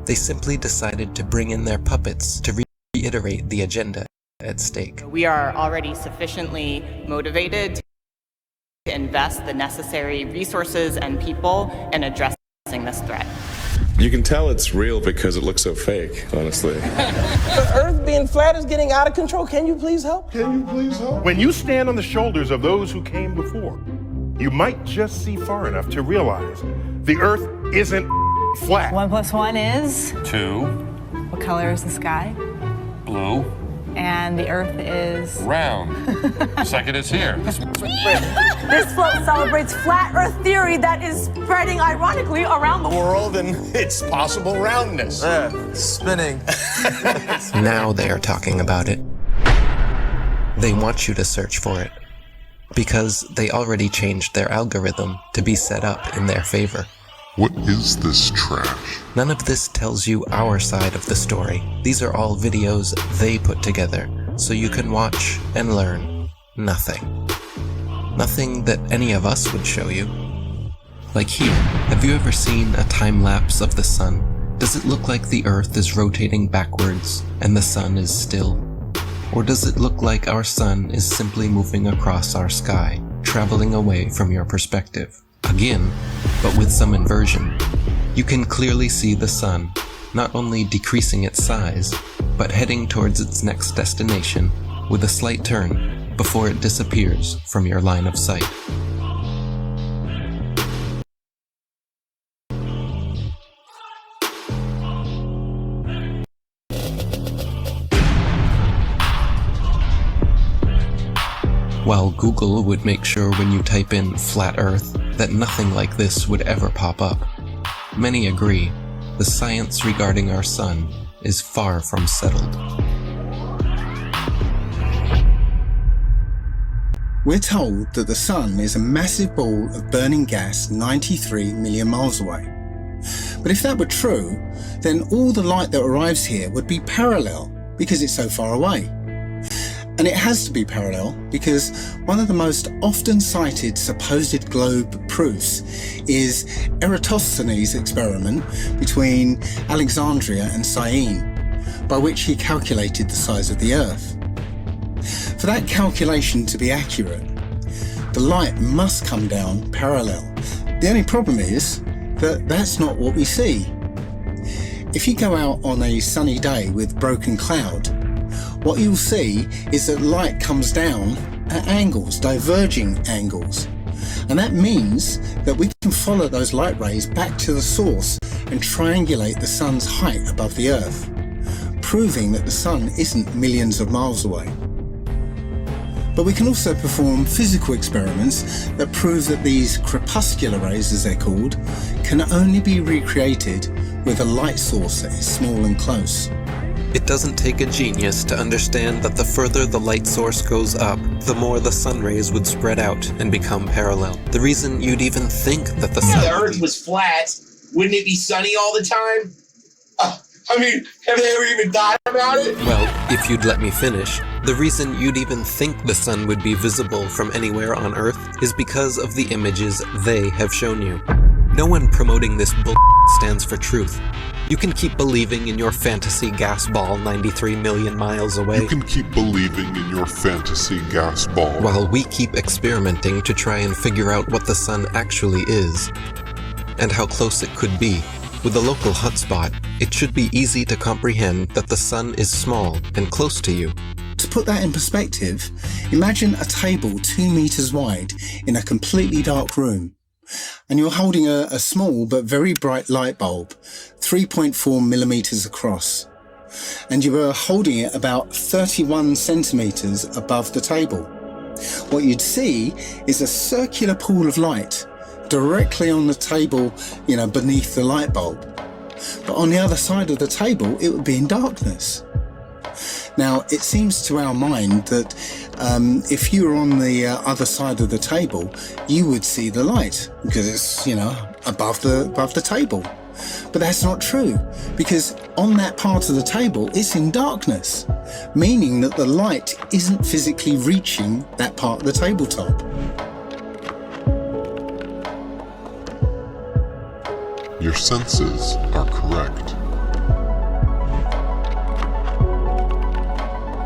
They simply decided to bring in their puppets to reiterate the agenda at stake. We are already sufficiently motivated to invest the necessary resources and people in addressing this threat. You can tell it's real because it looks so fake, honestly. The earth being flat is getting out of control. Can you please help? When you stand on the shoulders of those who came before, you might just see far enough to realize the earth isn't flat. 1 + 1 is? 2. What color is the sky? Blue. And the earth is? Round. Second is here. This float celebrates flat earth theory that is spreading ironically around the world and its possible roundness. Spinning. Now they are talking about it. They want you to search for it, because they already changed their algorithm to be set up in their favor. What is this trash? None of this tells you our side of the story. These are all videos they put together, so you can watch and learn nothing. Nothing that any of us would show you. Like here, have you ever seen a time lapse of the sun? Does it look like the earth is rotating backwards and the sun is still? Or does it look like our sun is simply moving across our sky, traveling away from your perspective? Again, but with some inversion. You can clearly see the sun, not only decreasing its size, but heading towards its next destination with a slight turn before it disappears from your line of sight. While Google would make sure when you type in flat earth that nothing like this would ever pop up, many agree the science regarding our sun is far from settled. We're told that the sun is a massive ball of burning gas 93 million miles away. But if that were true, then all the light that arrives here would be parallel because it's so far away. And it has to be parallel because one of the most often cited supposed globe proofs is Eratosthenes' experiment between Alexandria and Syene, by which he calculated the size of the Earth. For that calculation to be accurate, the light must come down parallel. The only problem is that that's not what we see. If you go out on a sunny day with broken cloud, what you'll see is that light comes down at angles, diverging angles. And that means that we can follow those light rays back to the source and triangulate the sun's height above the Earth, proving that the sun isn't millions of miles away. But we can also perform physical experiments that prove that these crepuscular rays, as they're called, can only be recreated with a light source that is small and close. It doesn't take a genius to understand that the further the light source goes up, the more the sun rays would spread out and become parallel. The reason you'd even think that the sun... If the Earth was flat, wouldn't it be sunny all the time? I mean, have they ever even thought about it? Well, if you'd let me finish, the reason you'd even think the sun would be visible from anywhere on Earth is because of the images they have shown you. No one promoting this bull stands for truth. You can keep believing in your fantasy gas ball 93 million miles away. You can keep believing in your fantasy gas ball. While we keep experimenting to try and figure out what the sun actually is, and how close it could be. With a local hotspot, it should be easy to comprehend that the sun is small and close to you. To put that in perspective, imagine a table 2 meters wide in a completely dark room. And you're holding a small but very bright light bulb, 3.4 millimeters across. And you are holding it about 31 centimeters above the table. What you'd see is a circular pool of light directly on the table, beneath the light bulb. But on the other side of the table, it would be in darkness. Now, it seems to our mind that if you were on the other side of the table, you would see the light because it's, above the table. But that's not true, because on that part of the table, it's in darkness, meaning that the light isn't physically reaching that part of the tabletop. Your senses are correct.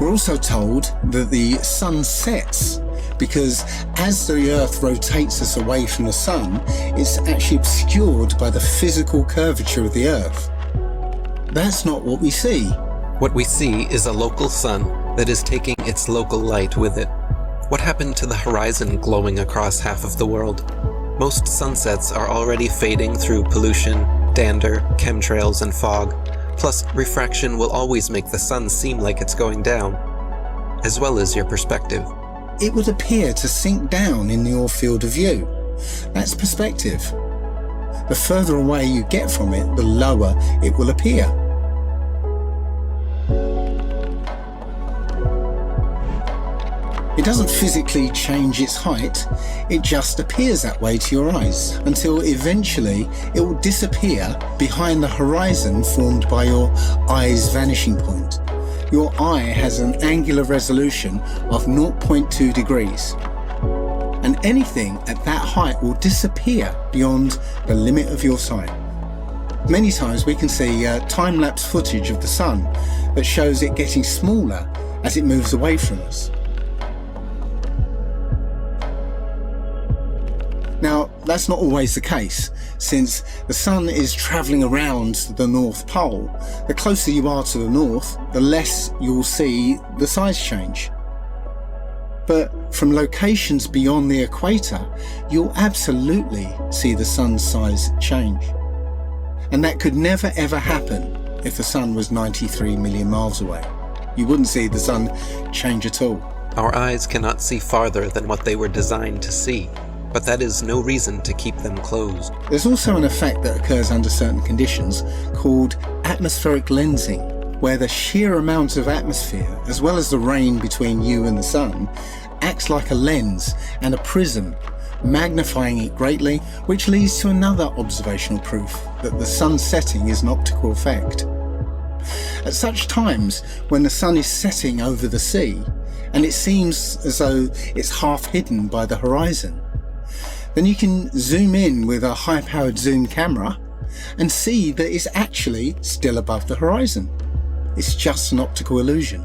We're also told that the sun sets because as the Earth rotates us away from the sun, it's actually obscured by the physical curvature of the Earth. That's not what we see. What we see is a local sun that is taking its local light with it. What happened to the horizon glowing across half of the world? Most sunsets are already fading through pollution, dander, chemtrails, and fog. Plus, refraction will always make the sun seem like it's going down, as well as your perspective. It would appear to sink down in your field of view. That's perspective. The further away you get from it, the lower it will appear. It doesn't physically change its height, it just appears that way to your eyes, until eventually it will disappear behind the horizon formed by your eye's vanishing point. Your eye has an angular resolution of 0.2 degrees, and anything at that height will disappear beyond the limit of your sight. Many times we can see time-lapse footage of the sun that shows it getting smaller as it moves away from us. Now, that's not always the case, since the sun is travelling around the North Pole. The closer you are to the north, the less you'll see the size change. But from locations beyond the equator, you'll absolutely see the sun's size change. And that could never ever happen if the sun was 93 million miles away. You wouldn't see the sun change at all. Our eyes cannot see farther than what they were designed to see, but that is no reason to keep them closed. There's also an effect that occurs under certain conditions called atmospheric lensing, where the sheer amount of atmosphere, as well as the rain between you and the sun, acts like a lens and a prism, magnifying it greatly, which leads to another observational proof that the sun setting is an optical effect. At such times, when the sun is setting over the sea, and it seems as though it's half hidden by the horizon, then you can zoom in with a high-powered zoom camera and see that it's actually still above the horizon. It's just an optical illusion.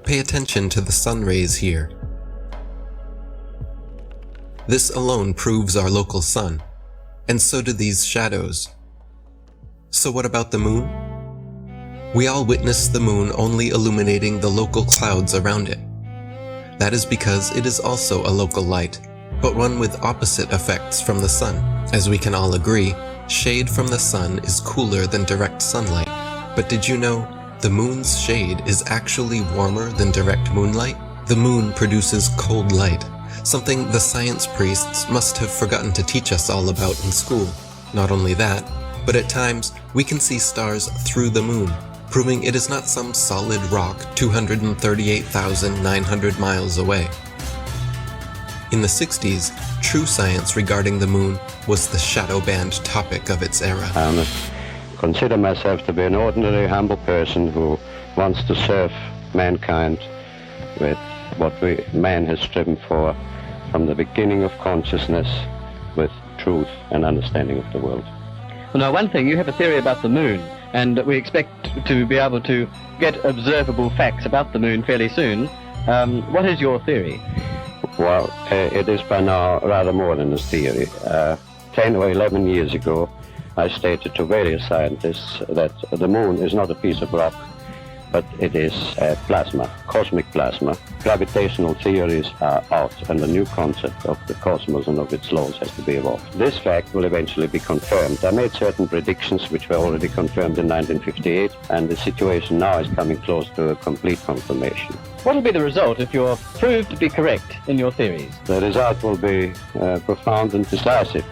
Pay attention to the sun rays here. This alone proves our local sun, and so do these shadows. So what about the moon? We all witness the moon only illuminating the local clouds around it. That is because it is also a local light, but one with opposite effects from the sun. As we can all agree, shade from the sun is cooler than direct sunlight. But did you know the moon's shade is actually warmer than direct moonlight? The moon produces cold light, something the science priests must have forgotten to teach us all about in school. Not only that, but at times we can see stars through the moon, proving it is not some solid rock 238,900 miles away. In the 60s, true science regarding the moon was the shadow banned topic of its era. I must consider myself to be an ordinary, humble person who wants to serve mankind with what man has striven for from the beginning of consciousness, with truth and understanding of the world. Well, now, one thing, you have a theory about the moon, and we expect to be able to get observable facts about the moon fairly soon. What is your theory? Well, it is by now rather more than a theory. 10 or 11 years ago, I stated to various scientists that the moon is not a piece of rock, but it is plasma, cosmic plasma. Gravitational theories are out, and the new concept of the cosmos and of its laws has to be evolved. This fact will eventually be confirmed. I made certain predictions which were already confirmed in 1958, and the situation now is coming close to a complete confirmation. What will be the result if you're proved to be correct in your theories? The result will be profound and decisive.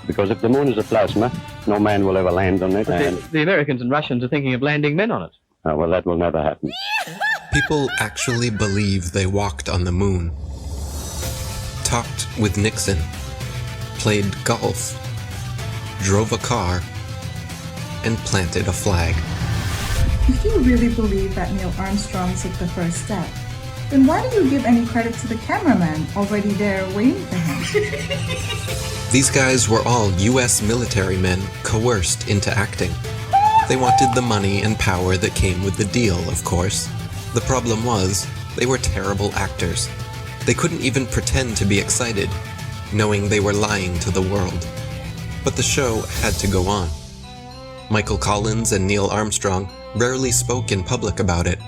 Because if the moon is a plasma, no man will ever land on it. And the Americans and Russians are thinking of landing men on it. Well, that will never happen. People actually believe they walked on the moon, talked with Nixon, played golf, drove a car, and planted a flag. If you really believe that Neil Armstrong took the first step, then why do you give any credit to the cameraman already there waiting for him? These guys were all US military men coerced into acting. They wanted the money and power that came with the deal, of course. The problem was, they were terrible actors. They couldn't even pretend to be excited, knowing they were lying to the world. But the show had to go on. Michael Collins and Neil Armstrong rarely spoke in public about it,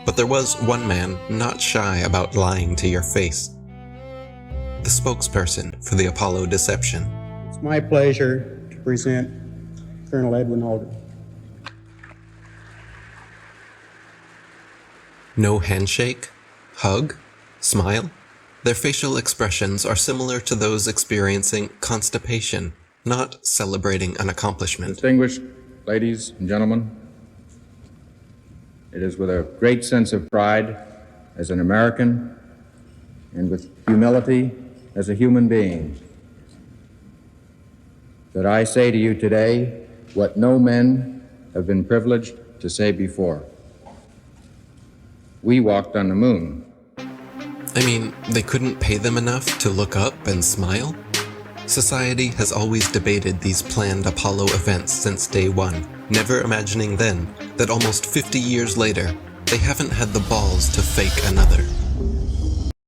but there was one man not shy about lying to your face. The spokesperson for the Apollo deception. It's my pleasure to present Colonel Edwin Aldrin. No handshake, hug, smile. Their facial expressions are similar to those experiencing constipation, not celebrating an accomplishment. Distinguished ladies and gentlemen, it is with a great sense of pride as an American and with humility as a human being that I say to you today what no men have been privileged to say before. We walked on the moon. I mean, they couldn't pay them enough to look up and smile? Society has always debated these planned Apollo events since day one, never imagining then that almost 50 years later, they haven't had the balls to fake another.